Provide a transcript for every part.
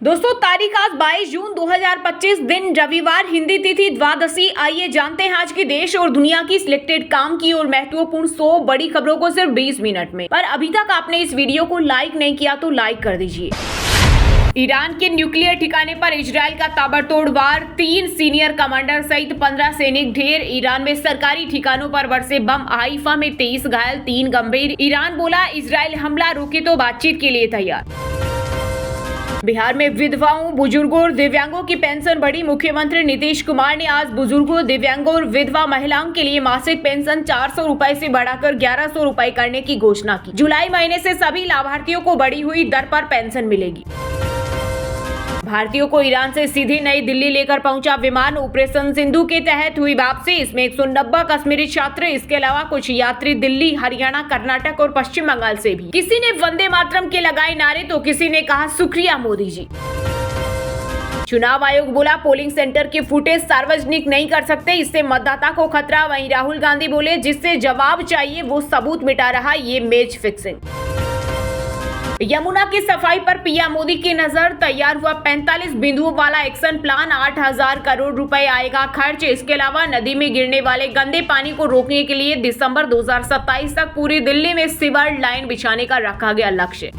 दोस्तों तारीख आज 22 जून 2025 दिन रविवार, हिंदी तिथि द्वादशी। आइए जानते हैं आज की देश और दुनिया की सिलेक्टेड काम की और महत्वपूर्ण 100 बड़ी खबरों को सिर्फ 20 मिनट में। पर अभी तक आपने इस वीडियो को लाइक नहीं किया तो लाइक कर दीजिए। ईरान के न्यूक्लियर ठिकाने पर इजराइल का ताबड़तोड़ वार, 3 सीनियर कमांडर सहित 15 सैनिक ढेर। ईरान में सरकारी ठिकानों पर बरसे बम, हाइफा में 23 घायल, 3 गंभीर। ईरान बोला इजराइल हमला रोके तो बातचीत के लिए तैयार। बिहार में विधवाओं, बुजुर्गों और दिव्यांगों की पेंशन बढ़ी। मुख्यमंत्री नीतीश कुमार ने आज बुजुर्गों, दिव्यांगों और विधवा महिलाओं के लिए मासिक पेंशन 400 रुपए से बढ़ाकर 1100 रुपए करने की घोषणा की। जुलाई महीने से सभी लाभार्थियों को बढ़ी हुई दर पर पेंशन मिलेगी। भारतीयों को ईरान से सीधे नई दिल्ली लेकर पहुंचा विमान। ऑपरेशन सिंधु के तहत हुई वापसी। इसमें 190 कश्मीरी छात्र, इसके अलावा कुछ यात्री दिल्ली, हरियाणा, कर्नाटक और पश्चिम बंगाल से भी। किसी ने वंदे मातरम के लगाए नारे तो किसी ने कहा शुक्रिया मोदी जी। चुनाव आयोग बोला पोलिंग सेंटर के फुटेज सार्वजनिक नहीं कर सकते, इससे मतदाता को खतरा। वहीं राहुल गांधी बोले जिससे जवाब चाहिए वो सबूत मिटा रहा, ये मैच फिक्सिंग। यमुना की सफाई पर पीएम मोदी की नजर। तैयार हुआ 45 बिंदुओं वाला एक्शन प्लान, 8000 करोड़ रुपए आएगा खर्च। इसके अलावा नदी में गिरने वाले गंदे पानी को रोकने के लिए दिसंबर 2027 तक पूरी दिल्ली में सीवर लाइन बिछाने का रखा गया लक्ष्य।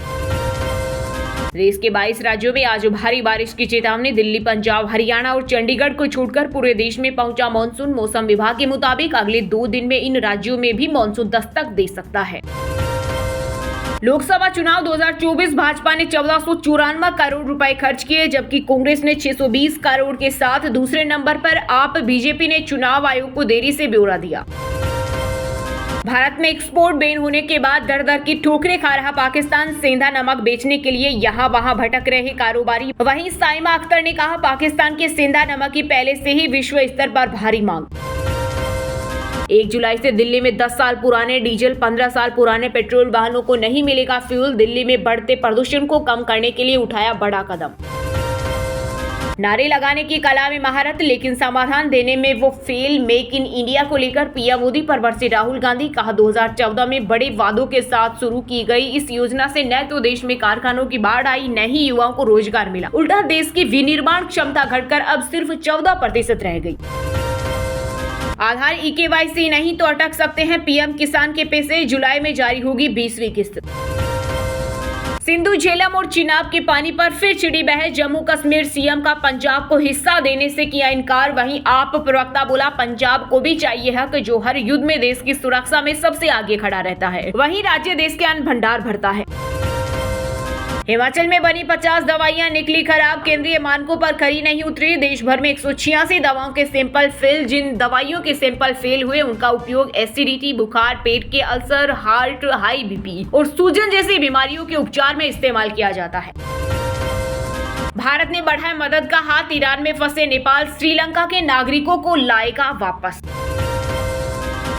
देश के 22 राज्यों में आज भारी बारिश की चेतावनी। दिल्ली, पंजाब, हरियाणा और चंडीगढ़ को छोड़कर पूरे देश में पहुंचा मानसून। मौसम विभाग के मुताबिक अगले 2 दिन में इन राज्यों में भी मानसून दस्तक दे सकता है। लोकसभा चुनाव 2024, भाजपा ने 1494 करोड़ रुपए खर्च किए, जबकि कांग्रेस ने 620 करोड़ के साथ दूसरे नंबर पर। आप बीजेपी ने चुनाव आयोग को देरी से ब्यौरा दिया। भारत में एक्सपोर्ट बैन होने के बाद दर दर की ठोकरें खा रहा पाकिस्तान। सेंधा नमक बेचने के लिए यहाँ वहाँ भटक रहे कारोबारी। वहीं साइमा अख्तर ने कहा पाकिस्तान के सेंधा नमक की पहले से ही विश्व स्तर पर भारी मांग। 1 जुलाई से दिल्ली में 10 साल पुराने डीजल, 15 साल पुराने पेट्रोल वाहनों को नहीं मिलेगा फ्यूल। दिल्ली में बढ़ते प्रदूषण को कम करने के लिए उठाया बड़ा कदम। नारे लगाने की कला में महारत, लेकिन समाधान देने में वो फेल। मेक इन इंडिया को लेकर पीएम मोदी पर बरसे राहुल गांधी। कहा 2014 में बड़े वादों के साथ शुरू की गई इस योजना से न तो देश में कारखानों की बाढ़ आई, न ही युवाओं को रोजगार मिला। उल्टा देश की विनिर्माण क्षमता घटकर अब सिर्फ 14% रह गई। आधार eKYC नहीं तो अटक सकते हैं पीएम किसान के पैसे। जुलाई में जारी होगी 20वीं किस्त। सिंधु, झेलम और चिनाब के पानी पर फिर छिड़ी बहस। जम्मू कश्मीर सीएम का पंजाब को हिस्सा देने से किया इनकार। वहीं आप प्रवक्ता बोला पंजाब को भी चाहिए हक, जो हर युद्ध में देश की सुरक्षा में सबसे आगे खड़ा रहता है। वहीं राज्य देश के अन्न भंडार भरता है। हिमाचल में बनी 50 दवाइयां निकली खराब, केंद्रीय मानकों पर खरी नहीं उतरी। देश भर में 186 दवाओं के सैंपल फेल। जिन दवाइयों के सैंपल फेल हुए उनका उपयोग एसिडिटी, बुखार, पेट के अल्सर, हार्ट, हाई बीपी और सूजन जैसी बीमारियों के उपचार में इस्तेमाल किया जाता है। भारत ने बढ़ाया मदद का हाथ। ईरान में फंसे नेपाल, श्रीलंका के नागरिकों को लाएगा वापस।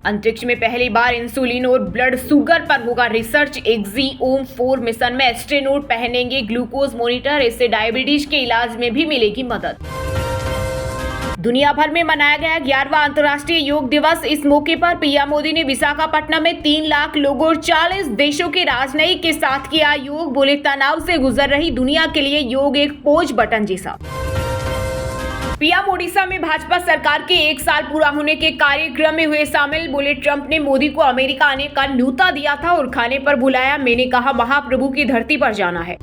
अंतरिक्ष में पहली बार इंसुलिन और ब्लड शुगर पर होगा रिसर्च। एक्सिओम 4 मिशन में एस्ट्रोनॉट पहनेंगे ग्लूकोज मॉनिटर। इससे डायबिटीज के इलाज में भी मिलेगी मदद। दुनिया भर में मनाया गया 11वां अंतर्राष्ट्रीय योग दिवस। इस मौके पर पीएम मोदी ने विशाखापट्टनम में 3 लाख लोगों और 40 देशों के राजनयिक के साथ किया योग। बोले तनाव से गुजर रही दुनिया के लिए योग एक पॉज बटन जैसा। पीएम ओडिशा में भाजपा सरकार के 1 साल पूरा होने के कार्यक्रम में हुए शामिल। बोले ट्रंप ने मोदी को अमेरिका आने का न्योता दिया था और खाने पर बुलाया। मैंने कहा महाप्रभु की धरती पर जाना है।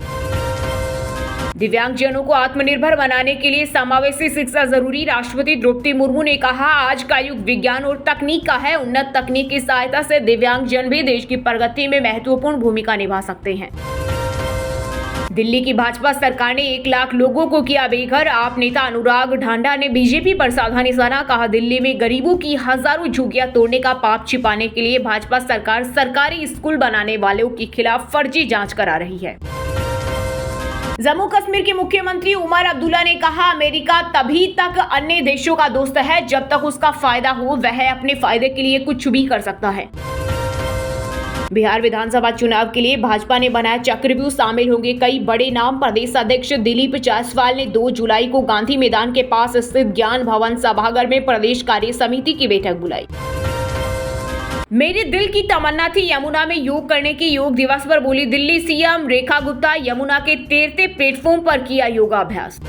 दिव्यांगजनों को आत्मनिर्भर बनाने के लिए समावेशी शिक्षा जरूरी। राष्ट्रपति द्रौपदी मुर्मू ने कहा आज का युग विज्ञान और तकनीक का है। उन्नत तकनीक की सहायता से दिव्यांगजन भी देश की प्रगति में महत्वपूर्ण भूमिका निभा सकते हैं। दिल्ली की भाजपा सरकार ने 1 लाख लोगों को किया बेघर। आप नेता अनुराग ढांडा ने बीजेपी पर साधा निशाना। कहा दिल्ली में गरीबों की हजारों झुग्गियां तोड़ने का पाप छिपाने के लिए भाजपा सरकार सरकारी स्कूल बनाने वालों के खिलाफ फर्जी जांच करा रही है। जम्मू कश्मीर के मुख्यमंत्री उमर अब्दुल्ला ने कहा अमेरिका तभी तक अन्य देशों का दोस्त है जब तक उसका फायदा हो। वह अपने फायदे के लिए कुछ भी कर सकता है। बिहार विधानसभा चुनाव के लिए भाजपा ने बनाया चक्रव्यूह, शामिल होंगे कई बड़े नाम। प्रदेश अध्यक्ष दिलीप जायसवाल ने 2 जुलाई को गांधी मैदान के पास स्थित ज्ञान भवन सभागार में प्रदेश कार्य समिति की बैठक बुलाई। मेरे दिल की तमन्ना थी यमुना में योग करने की। योग दिवस पर बोली दिल्ली सीएम रेखा गुप्ता। यमुना के तैरते प्लेटफॉर्म पर किया योगाभ्यास।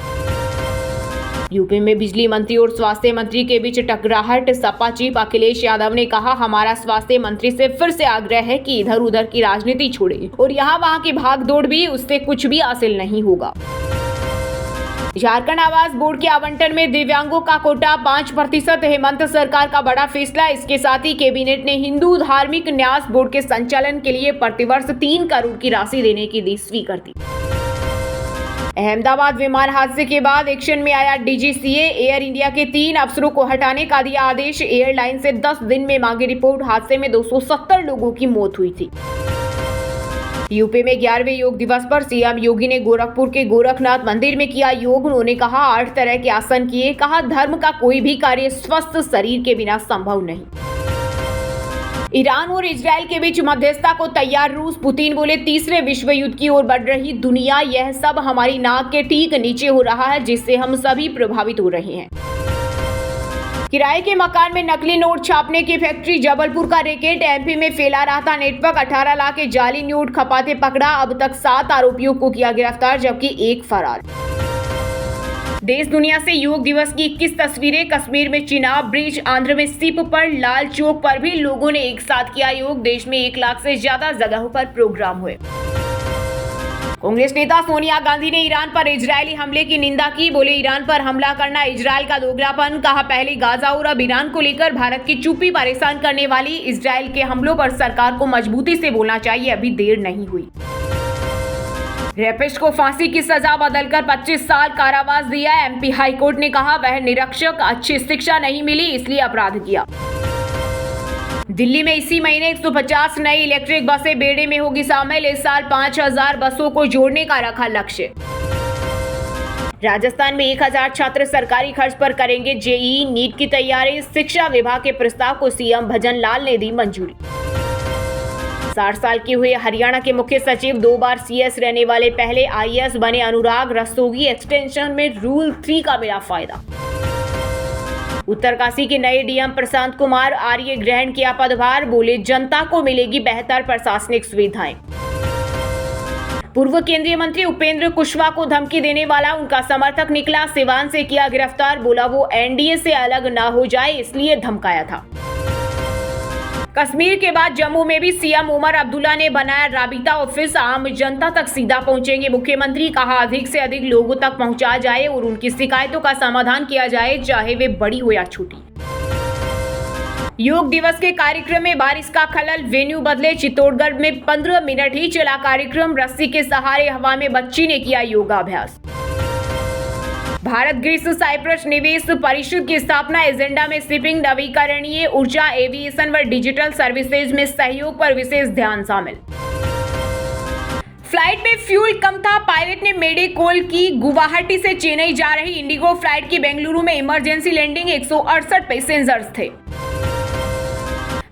यूपी में बिजली मंत्री और स्वास्थ्य मंत्री के बीच टकराहट। सपा चीफ अखिलेश यादव ने कहा, हमारा स्वास्थ्य मंत्री से फिर से आग्रह है कि इधर उधर की राजनीति छोड़े और यहाँ वहाँ की भागदौड़ भी, उससे कुछ भी हासिल नहीं होगा। झारखंड आवास बोर्ड के आवंटन में दिव्यांगों का कोटा 5%। हेमंत सरकार का बड़ा फैसला। इसके साथ ही कैबिनेट ने हिंदू धार्मिक न्यास बोर्ड के संचालन के लिए प्रतिवर्ष 3 करोड़ की राशि देने की दी स्वीकृति। अहमदाबाद विमान हादसे के बाद एक्शन में आया डीजीसीए। एयर इंडिया के 3 अफसरों को हटाने का दिया आदेश। एयरलाइन से 10 दिन में मांगी रिपोर्ट। हादसे में 270 लोगों की मौत हुई थी। यूपी में 11वें योग दिवस पर सीएम योगी ने गोरखपुर के गोरखनाथ मंदिर में किया योग। उन्होंने कहा, 8 तरह के आसन किए। कहा, धर्म का कोई भी कार्य स्वस्थ शरीर के बिना संभव नहीं। ईरान और इजराइल के बीच मध्यस्थता को तैयार रूस। पुतिन बोले, तीसरे विश्व युद्ध की ओर बढ़ रही दुनिया, यह सब हमारी नाक के ठीक नीचे हो रहा है, जिससे हम सभी प्रभावित हो रहे हैं। किराए के मकान में नकली नोट छापने की फैक्ट्री। जबलपुर का रैकेट एमपी में फैला रहा था नेटवर्क। 18 लाख के जाली नोट खपाते पकड़ा। अब तक 7 आरोपियों को किया गिरफ्तार, जबकि 1 फरार। देश दुनिया से योग दिवस की 21 तस्वीरें। कश्मीर में चिनाब ब्रिज, आंध्र में सिप पर, लाल चौक पर भी लोगों ने एक साथ किया योग। देश में 1 लाख से ज्यादा जगहों पर प्रोग्राम हुए। कांग्रेस नेता सोनिया गांधी ने ईरान पर इजरायली हमले की निंदा की। बोले, ईरान पर हमला करना इजरायल का दोगलापन। कहा, पहले गाजा और अब ईरान को लेकर भारत की चुप्पी परेशान करने वाली। इजरायल के हमलों पर सरकार को मजबूती से बोलना चाहिए, अभी देर नहीं हुई। रेपिस्ट को फांसी की सजा बदलकर 25 साल कारावास दिया। एमपी हाईकोर्ट ने कहा, वह निरक्षक, अच्छी शिक्षा नहीं मिली इसलिए अपराध किया। दिल्ली में इसी महीने 150 नई इलेक्ट्रिक बसें बेड़े में होगी शामिल। इस साल 5000 बसों को जोड़ने का रखा लक्ष्य। राजस्थान में 1000 छात्र सरकारी खर्च पर करेंगे जेईई नीट की तैयारी। शिक्षा विभाग के प्रस्ताव को सीएम भजन लाल ने दी मंजूरी। 60 साल के हुए हरियाणा के मुख्य सचिव, 2 बार सीएस रहने वाले पहले आईएएस बने अनुराग रस्तोगी। एक्सटेंशन में रूल 3 का मिला फायदा। उत्तरकाशी के नए डीएम प्रशांत कुमार आर्य ग्रहण किया पदभार। बोले, जनता को मिलेगी बेहतर प्रशासनिक सुविधाएं। पूर्व केंद्रीय मंत्री उपेंद्र कुशवाहा को धमकी देने वाला उनका समर्थक निकला। सिवान से किया गिरफ्तार। बोला, वो एनडीए से अलग न हो जाए इसलिए धमकाया था। कश्मीर के बाद जम्मू में भी सीएम उमर अब्दुल्ला ने बनाया राबिता ऑफिस। आम जनता तक सीधा पहुंचेंगे मुख्यमंत्री। कहा, अधिक से अधिक लोगों तक पहुंचा जाए और उनकी शिकायतों का समाधान किया जाए, चाहे वे बड़ी हो या छोटी। योग दिवस के कार्यक्रम में बारिश का खलल, वेन्यू बदले। चित्तौड़गढ़ में 15 मिनट ही चला कार्यक्रम। रस्सी के सहारे हवा में बच्ची ने किया योगाभ्यास। भारत ग्रीस साइप्रस निवेश परिषद की स्थापना। एजेंडा में शिपिंग, नवीकरणीय ऊर्जा, एविएशन व डिजिटल सर्विसेज में सहयोग पर विशेष ध्यान शामिल। फ्लाइट में फ्यूल कम था, पायलट ने मेडे कॉल की। गुवाहाटी से चेन्नई जा रही इंडिगो फ्लाइट की बेंगलुरु में इमरजेंसी लैंडिंग। 168 पैसेंजर्स थे।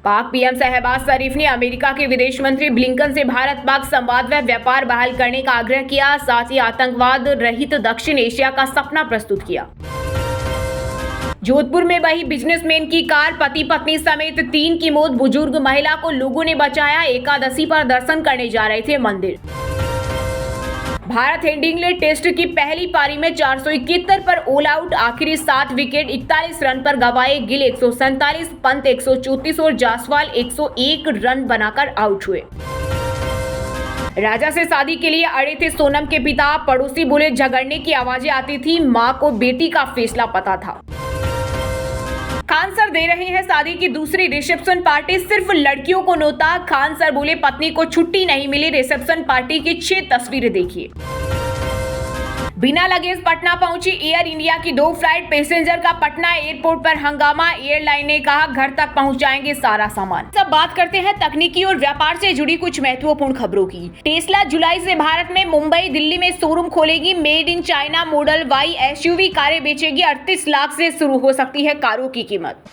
पाक पीएम शहबाज शरीफ ने अमेरिका के विदेश मंत्री ब्लिंकन से भारत पाक संवाद व व्यापार बहाल करने का आग्रह किया। साथ ही आतंकवाद रहित दक्षिण एशिया का सपना प्रस्तुत किया। जोधपुर में बही बिजनेसमैन की कार, पति पत्नी समेत 3 की मौत। बुजुर्ग महिला को लोगों ने बचाया। एकादशी पर दर्शन करने जा रहे थे मंदिर। भारत हेडिंग्ले टेस्ट की पहली पारी में 471 पर ऑल आउट। आखिरी 7 विकेट 41 रन पर गंवाए। गिल 147, पंत 134 और जायसवाल 101 रन बनाकर आउट हुए। राजा से शादी के लिए अड़े थे सोनम के पिता। पड़ोसी बोले, झगड़ने की आवाजें आती थी, मां को बेटी का फैसला पता था। खान सर दे रहे हैं शादी की दूसरी रिसेप्शन पार्टी, सिर्फ लड़कियों को न्योता। खान सर बोले, पत्नी को छुट्टी नहीं मिली। रिसेप्शन पार्टी की 6 तस्वीरें देखिए। बिना लगेज पटना पहुंची एयर इंडिया की 2 फ्लाइट। पैसेंजर का पटना एयरपोर्ट पर हंगामा। एयरलाइन ने कहा, घर तक पहुंचाएंगे सारा सामान। सब बात करते हैं तकनीकी और व्यापार से जुड़ी कुछ महत्वपूर्ण खबरों की। टेस्ला जुलाई से भारत में मुंबई, दिल्ली में शोरूम खोलेगी। Made in China model Y SUV कारें बेचेगी। 38 लाख से शुरू हो सकती है कारों की कीमत।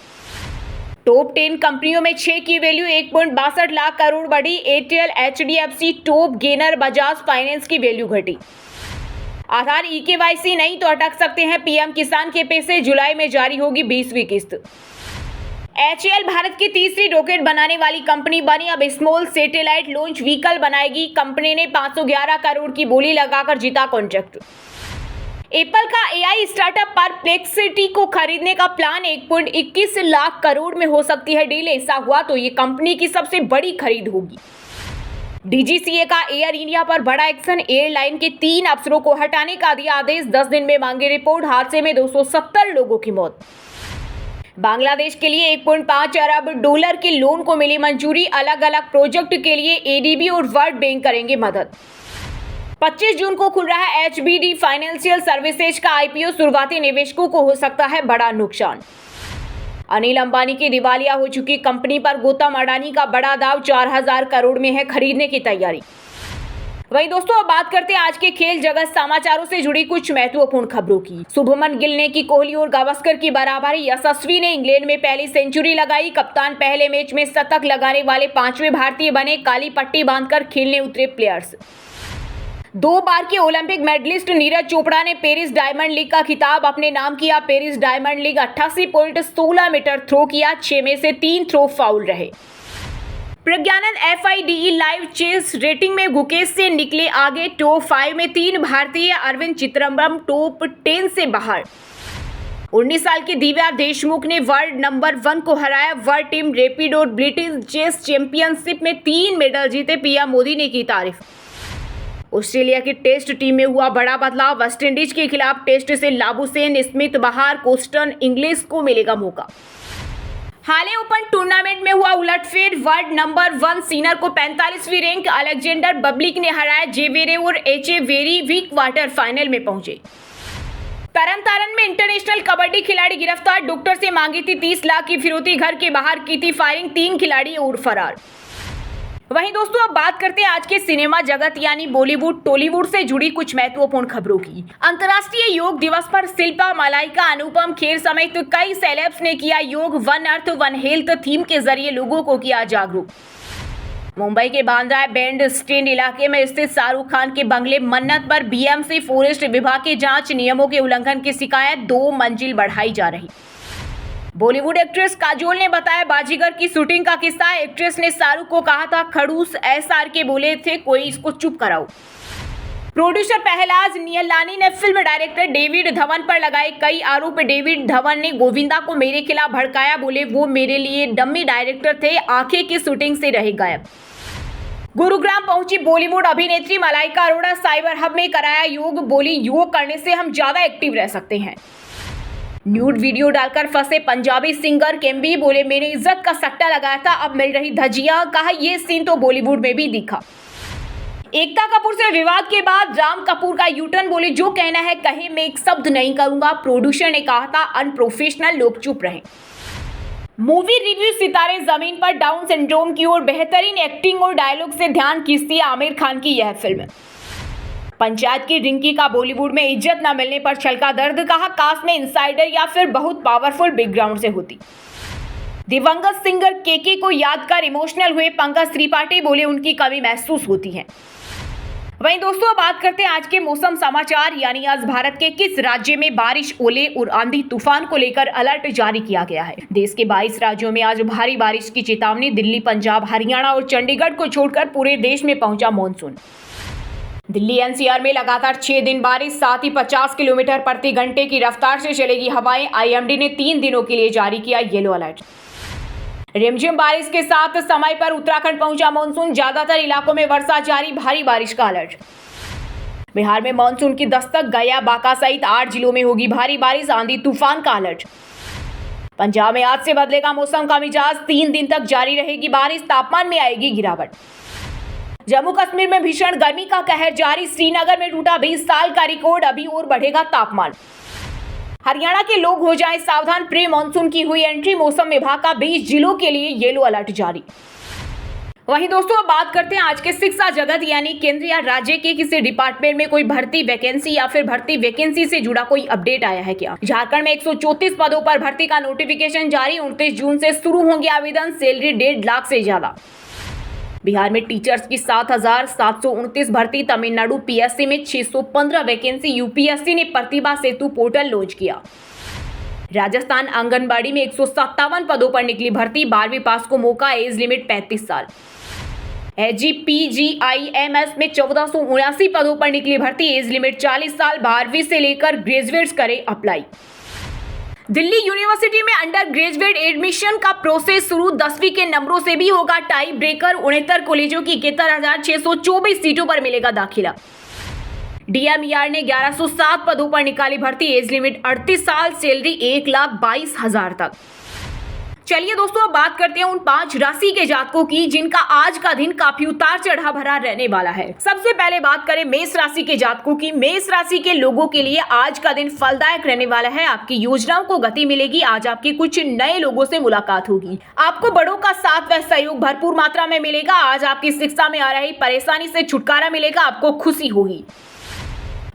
टॉप 10 कंपनियों में 6 की वैल्यू 1.62 लाख करोड़ बढ़ी। Airtel, HDFC top gainer. Bajaj finance की वैल्यू घटी। आधार नहीं तो अटक सकते हैं पीएम किसान के पैसे। जुलाई में जारी होगी 20वीं किस्त। HAL भारत की तीसरी रॉकेट बनाने वाली कंपनी बनी। अब स्मॉल सैटेलाइट लॉन्च व्हीकल बनाएगी। कंपनी ने 511 करोड़ की बोली लगाकर जीता कॉन्ट्रैक्ट। एप्पल का AI स्टार्टअप परप्लेक्सिटी को खरीदने का प्लान 1.21 लाख करोड़ में हो सकती है डील। ऐसा हुआ तो ये कंपनी की सबसे बड़ी खरीद होगी। DGCA का एयर इंडिया पर बड़ा एक्शन। एयरलाइन के 3 अफसरों को हटाने का दिया आदेश। 10 दिन में मांगे रिपोर्ट। हादसे में 270 लोगों की मौत। बांग्लादेश के लिए 1.5 अरब डॉलर के लोन को मिली मंजूरी। अलग अलग प्रोजेक्ट के लिए ADB और वर्ल्ड बैंक करेंगे मदद। 25 जून को खुल रहा है HBD फाइनेंशियल सर्विसेज का IPO। शुरुआती निवेशकों को हो सकता है बड़ा नुकसान। अनिल अंबानी की दिवालिया हो चुकी कंपनी पर गौतम अडानी का बड़ा दाव। 4000 करोड़ में है खरीदने की तैयारी। वहीं दोस्तों अब बात करते हैं आज के खेल जगत समाचारों से जुड़ी कुछ महत्वपूर्ण खबरों की। शुभमन गिल ने की कोहली और गावस्कर की बराबरी। यशस्वी ने इंग्लैंड में पहली सेंचुरी लगाई। कप्तान पहले मैच में शतक लगाने वाले 5वें भारतीय बने। काली पट्टी बांधकर खेलने उतरे प्लेयर्स। 2 बार के ओलंपिक मेडलिस्ट नीरज चोपड़ा ने पेरिस डायमंड लीग का खिताब अपने नाम किया। Paris Diamond League 88.16 metre throw किया। 6 में से 3 थ्रो फाउल रहे। Praggnanandhaa FIDE live chess rating में गुकेश से निकले आगे। टॉप 5 में 3 भारतीय। अरविंद चिदम्बरम टॉप 10 से बाहर। 19 साल की दिव्या देशमुख ने वर्ल्ड नंबर 1 को हराया। वर्ल्ड टीम रैपिड और ब्रिटिश चेस चैंपियनशिप में 3 मेडल जीते। PM मोदी ने की तारीफ। ऑस्ट्रेलिया की टेस्ट टीम में हुआ बड़ा बदलाव। वेस्टइंडीज के खिलाफ टेस्ट से लाबुशेन स्मिथ बाहर। कोस्टन इंग्लिश को मिलेगा मौका। हाले ओपन टूर्नामेंट में हुआ उलटफेर। वर्ल्ड नंबर 1 सीनर को 45वीं रैंक अलेक्जेंडर बब्लिक ने हराया। जेवेरेव और एचेवेरी क्वार्टर फाइनल में पहुंचे। तरन तारण में इंटरनेशनल कबड्डी खिलाड़ी गिरफ्तार। डॉक्टर से मांगी थी 30 लाख की फिरौती। घर के बाहर की थी फायरिंग। 3 खिलाड़ी और फरार। वहीं दोस्तों अब बात करते हैं आज के सिनेमा जगत यानी बॉलीवुड टॉलीवुड से जुड़ी कुछ महत्वपूर्ण खबरों की। अंतर्राष्ट्रीय योग दिवस पर शिल्पा मलाइका अनुपम खेर समेत कई सेलेब्स ने किया योग। One earth one health theme के जरिए लोगों को किया जागरूक। मुंबई के बांद्रा बैंड स्टैंड इलाके में स्थित शाहरुख खान के बंगले मन्नत पर BMC फॉरेस्ट विभाग के जांच नियमों के उल्लंघन की शिकायत। 2 मंजिल बढ़ाई जा रही। बॉलीवुड एक्ट्रेस काजोल ने बताया बाजीगर की शूटिंग का किस्सा। एक्ट्रेस ने शाहरुख को कहा था खड़ूस। SRK बोले थे कोई इसको चुप कराओ। प्रोड्यूसर पहलाज नियलानी ने फिल्म डायरेक्टर डेविड धवन पर लगाए कई आरोप। डेविड धवन ने गोविंदा को मेरे खिलाफ भड़काया। बोले वो मेरे लिए डम्मी डायरेक्टर थे। आंखें की शूटिंग से रहे गायब। गुरुग्राम पहुंची बॉलीवुड अभिनेत्री मलाइका अरोड़ा। साइबर हब में कराया योग। बोली योग करने से हम ज्यादा एक्टिव रह सकते हैं। न्यूड वीडियो डालकर फंसे पंजाबी सिंगर केम्बी। बोले मैंने इज्जत का सट्टा लगाया था अब मिल रही धजिया। कहा ये सीन तो बॉलीवुड में भी दिखा। एकता कपूर से विवाद के बाद राम कपूर का यूटर्न। बोले जो कहना है कहे मैं एक शब्द नहीं करूंगा। प्रोड्यूसर ने कहा था अनप्रोफेशनल लोग चुप रहे। मूवी रिव्यू सितारे जमीन पर डाउन सिंड्रोम की ओर। बेहतरीन एक्टिंग और डायलॉग से ध्यान खींचती है आमिर खान की यह फिल्म। पंचायत की रिंकी का बॉलीवुड में इज्जत न मिलने पर छलका दर्द। कहा काश में इनसाइडर या फिर बहुत पावरफुल बैकग्राउंड से होती। दिवंगत सिंगर केके को याद कर इमोशनल हुए पंकज त्रिपाठी। बोले उनकी कमी महसूस होती है। वहीं दोस्तों बात करते हैं आज के मौसम समाचार यानी आज भारत के किस राज्य में बारिश ओले और आंधी तूफान को लेकर अलर्ट जारी किया गया है। देश के 22 राज्यों में आज भारी बारिश की चेतावनी। दिल्ली पंजाब हरियाणा और चंडीगढ़ को छोड़कर पूरे देश में पहुंचा मानसून। दिल्ली NCR में लगातार 6 दिन बारिश। साथ ही 50 किलोमीटर प्रति घंटे की रफ्तार से चलेगी हवाएं। IMD ने 3 दिनों के लिए जारी किया येलो अलर्ट। रिमझिम बारिश के साथ समय पर उत्तराखंड पहुंचा मानसून। ज्यादातर इलाकों में वर्षा जारी। भारी बारिश का अलर्ट। बिहार में मानसून की दस्तक। गया बांका सहित 8 जिलों में होगी भारी बारिश। आंधी तूफान का अलर्ट। पंजाब में आज से बदलेगा मौसम का मिजाज। 3 दिन तक जारी रहेगी बारिश। तापमान में आएगी गिरावट। जम्मू कश्मीर में भीषण गर्मी का कहर जारी। श्रीनगर में टूटा 20 साल का रिकॉर्ड। अभी और बढ़ेगा तापमान। हरियाणा के लोग हो जाएं सावधान। प्री मानसून की हुई एंट्री। मौसम विभाग का 20 जिलों के लिए येलो अलर्ट जारी। वहीं दोस्तों अब बात करते हैं आज के शिक्षा जगत यानी केंद्र या राज्य के किसी डिपार्टमेंट में कोई भर्ती वैकेंसी या फिर भर्ती वैकेंसी से जुड़ा कोई अपडेट आया है क्या। झारखंड में 134 पदों पर भर्ती का नोटिफिकेशन जारी। 29 जून से शुरू होंगे आवेदन। सैलरी 1.5 लाख से ज्यादा। बिहार में टीचर्स की 7,729 भर्ती। तमिलनाडु PSC में 615 वैकेंसी। UPSC ने प्रतिभा सेतु पोर्टल लॉन्च किया। राजस्थान आंगनबाड़ी में 157 पदों पर निकली भर्ती, 12वीं पास को मौका, एज लिमिट 35 साल। HGPGIMS में 1479 पदों पर निकली भर्ती, एज लिमिट 40 साल, 12वीं से लेकर ग्रेजुएट्स करें अप्लाई। दिल्ली यूनिवर्सिटी में अंडर ग्रेजुएट एडमिशन का प्रोसेस शुरू, 10वीं के नंबरों से भी होगा टाई ब्रेकर, 69 कॉलेजों की 71,624 सीटों पर मिलेगा दाखिला। DMER ने 1107 पदों पर निकाली भर्ती, एज लिमिट 38 साल, सैलरी 1,22,000 तक। चलिए दोस्तों, अब बात करते हैं उन 5 राशि के जातकों की जिनका आज का दिन काफी उतार चढ़ाव भरा रहने वाला है। सबसे पहले बात करें मेष राशि के जातकों की। मेष राशि के लोगों के लिए आज का दिन फलदायक रहने वाला है। आपकी योजनाओं को गति मिलेगी। आज आपकी कुछ नए लोगों से मुलाकात होगी। आपको बड़ों का साथ व सहयोग भरपूर मात्रा में मिलेगा। आज आपकी शिक्षा में आ रही परेशानी से छुटकारा मिलेगा। आपको खुशी होगी।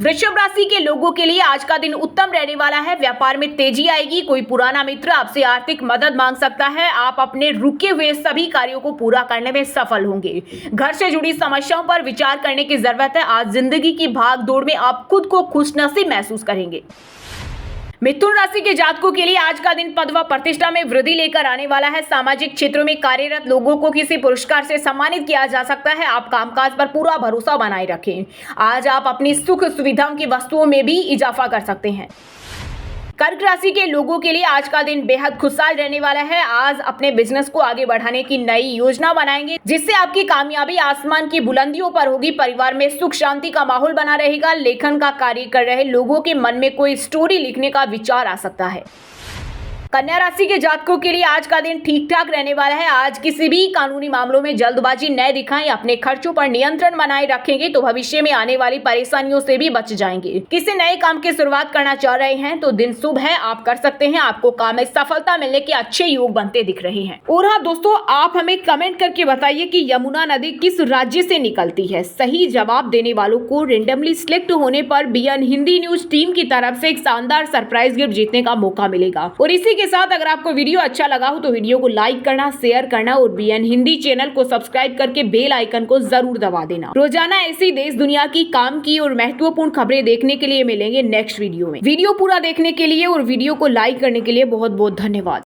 वृषभ राशि के लोगों के लिए आज का दिन उत्तम रहने वाला है। व्यापार में तेजी आएगी। कोई पुराना मित्र आपसे आर्थिक मदद मांग सकता है। आप अपने रुके हुए सभी कार्यों को पूरा करने में सफल होंगे। घर से जुड़ी समस्याओं पर विचार करने की जरूरत है। आज जिंदगी की भाग दौड़ में आप खुद को खुशनसीब महसूस करेंगे। मिथुन राशि के जातकों के लिए आज का दिन पद व प्रतिष्ठा में वृद्धि लेकर आने वाला है। सामाजिक क्षेत्रों में कार्यरत लोगों को किसी पुरस्कार से सम्मानित किया जा सकता है। आप कामकाज पर पूरा भरोसा बनाए रखें। आज आप अपनी सुख सुविधाओं की वस्तुओं में भी इजाफा कर सकते हैं। कर्क राशि के लोगों के लिए आज का दिन बेहद खुशहाल रहने वाला है। आज अपने बिजनेस को आगे बढ़ाने की नई योजना बनाएंगे, जिससे आपकी कामयाबी आसमान की बुलंदियों पर होगी। परिवार में सुख शांति का माहौल बना रहेगा। लेखन का कार्य कर रहे लोगों के मन में कोई स्टोरी लिखने का विचार आ सकता है। कन्या राशि के जातकों के लिए आज का दिन ठीक ठाक रहने वाला है। आज किसी भी कानूनी मामलों में जल्दबाजी न दिखाएं। अपने खर्चों पर नियंत्रण बनाए रखेंगे तो भविष्य में आने वाली परेशानियों से भी बच जाएंगे। किसी नए काम की शुरुआत करना चाह रहे हैं तो दिन शुभ है, आप कर सकते हैं। आपको काम में सफलता मिलने के अच्छे योग बनते दिख रहे हैं। और हाँ दोस्तों, आप हमें कमेंट करके बताइए कि यमुना नदी किस राज्य से निकलती है। सही जवाब देने वालों को रेंडमली सिलेक्ट होने पर BN हिंदी न्यूज टीम की तरफ से एक शानदार सरप्राइज गिफ्ट जीतने का मौका मिलेगा। और इसी के साथ अगर आपको वीडियो अच्छा लगा हो तो वीडियो को लाइक करना, शेयर करना और BN हिंदी चैनल को सब्सक्राइब करके बेल आइकन को जरूर दबा देना। रोजाना ऐसी देश दुनिया की, काम की और महत्वपूर्ण खबरें देखने के लिए मिलेंगे नेक्स्ट वीडियो में। वीडियो पूरा देखने के लिए और वीडियो को लाइक करने के लिए बहुत बहुत धन्यवाद।